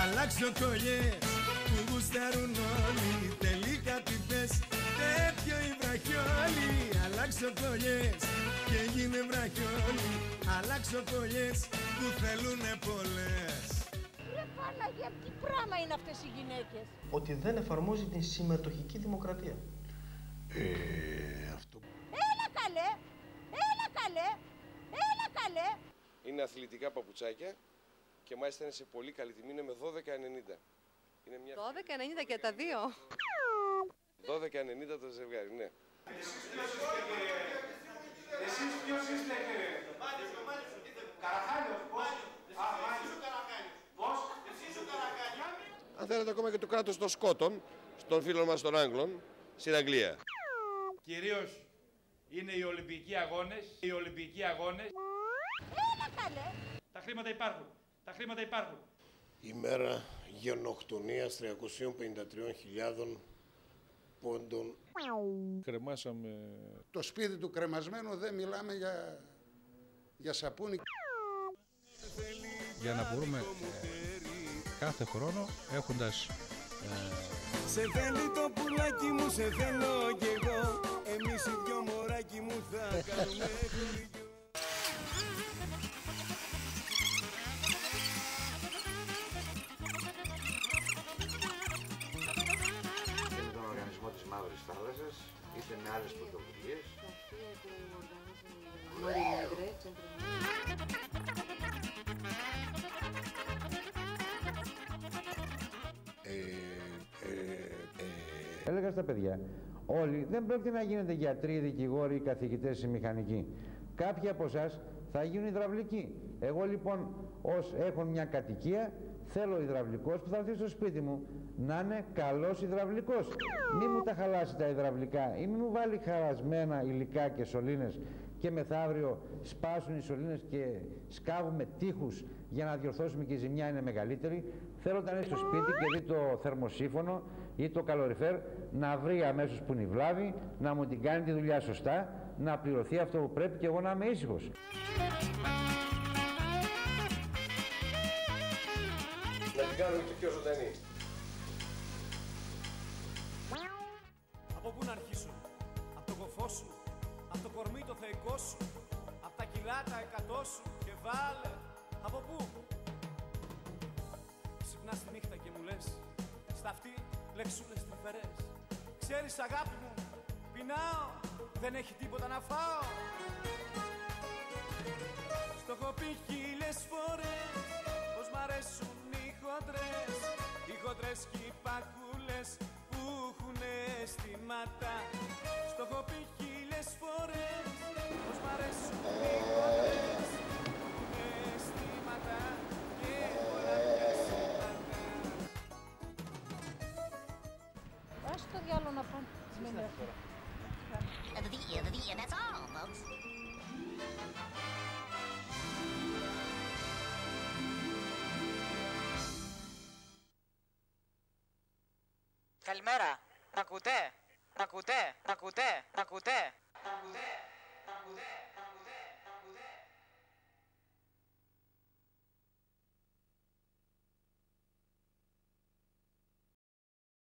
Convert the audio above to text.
Αλλάξω κολλιές που γουστάρουν όλοι, τελικά τι πες, τέτοιο η βραχιόλη. Αλλάξω κολλιές και γίνε βραχιόλη, αλλάξω κολλιές που θέλουνε πολλές. Ρε Παναγία, τι πράγμα είναι αυτές οι γυναίκες? Ότι δεν εφαρμόζει την συμμετοχική δημοκρατία. Αυτό... Έλα καλέ, έλα καλέ, έλα καλέ. Είναι αθλητικά παπουτσάκια και μάλιστα είναι σε πολύ καλή τιμή, είναι με 12,90. 12,90 και τα δύο. 12,90 το ζευγάρι, ναι. Εσείς ποιος είστε, κύριε? Καραχάνιος, πώς? Πώς? Εσύ σου Καραχάνιος. Αν θέλετε ακόμα και το κράτος των Σκότων, των φίλων μας των Άγγλων, στην Αγγλία. Κυρίως είναι οι Ολυμπιακοί Αγώνες. Οι Ολυμπιακοί Αγώνες. Έλα καλέ. Τα χρήματα υπάρχουν. Τα χρήματα υπάρχουν. Η μέρα γενοκτονίας 353.000 πόντων. Κρεμάσαμε... Το σπίτι του κρεμασμένου δεν μιλάμε για σαπούνι. Για να μπορούμε κάθε χρόνο έχοντας... Σε θέλει το πουλάκι μου, σε θέλω κι εγώ. Εμείς οι δυο μωράκι μου θα κάνουμε χωριό. Με τον οργανισμό της Μαύρης Θάλασσας, είτε με άλλες πρωτοβουλίες. Έλεγα στα παιδιά, όλοι δεν πρόκειται να γίνετε γιατροί, δικηγόροι ή καθηγητές ή μηχανικοί. Κάποιοι από εσάς θα γίνουν υδραυλικοί. Εγώ λοιπόν, ως έχω μια κατοικία, θέλω υδραυλικός που θα έρθει στο σπίτι μου να είναι καλός υδραυλικός. Μη μου τα χαλάσει τα υδραυλικά ή μη μου βάλει χαρασμένα υλικά και σωλήνες και μεθαύριο σπάσουν οι σωλήνες και σκάβουμε τείχους για να διορθώσουμε και η ζημιά είναι μεγαλύτερη. Θέλω όταν είναι στο σπίτι και δει το θερμοσύφωνο ή το καλοριφέρ να βρει αμέσως που είναι η βλάβη, να μου την κάνει τη δουλειά σωστά, να πληρωθεί αυτό που πρέπει και εγώ να είμαι ήσυχος. Να την κάνουμε και πιο ζωντανή. Από πού να αρχίσω? Από το κοφό σου, από το κορμί το θεϊκό σου, από τα κιλά τα 100 σου και βάλε. Από πού? Ξυπνάς τη νύχτα και μου λες στα αυτή λεξούλες τρυφερές. Ξέρεις αγάπη μου, πεινάω, δεν έχει τίποτα να φάω. Στο έχω πει χίλιες φορές πως μ' αρέσουν οι χοντρές και οι παχούλες που έχουνε αισθήματα. Στο έχω πει χίλιες φορές πως μ' αρέσουν οι χοντρές που έχουνε αισθήματα και πολλά αισθήματα. Ας το διάλογο να πάνε. That's all, folks. Καλημέρα. Μ' ακούτε? Μ' ακούτε? Μ' ακούτε? Μ' ακούτε? Μ' ακούτε? Μ' ακούτε?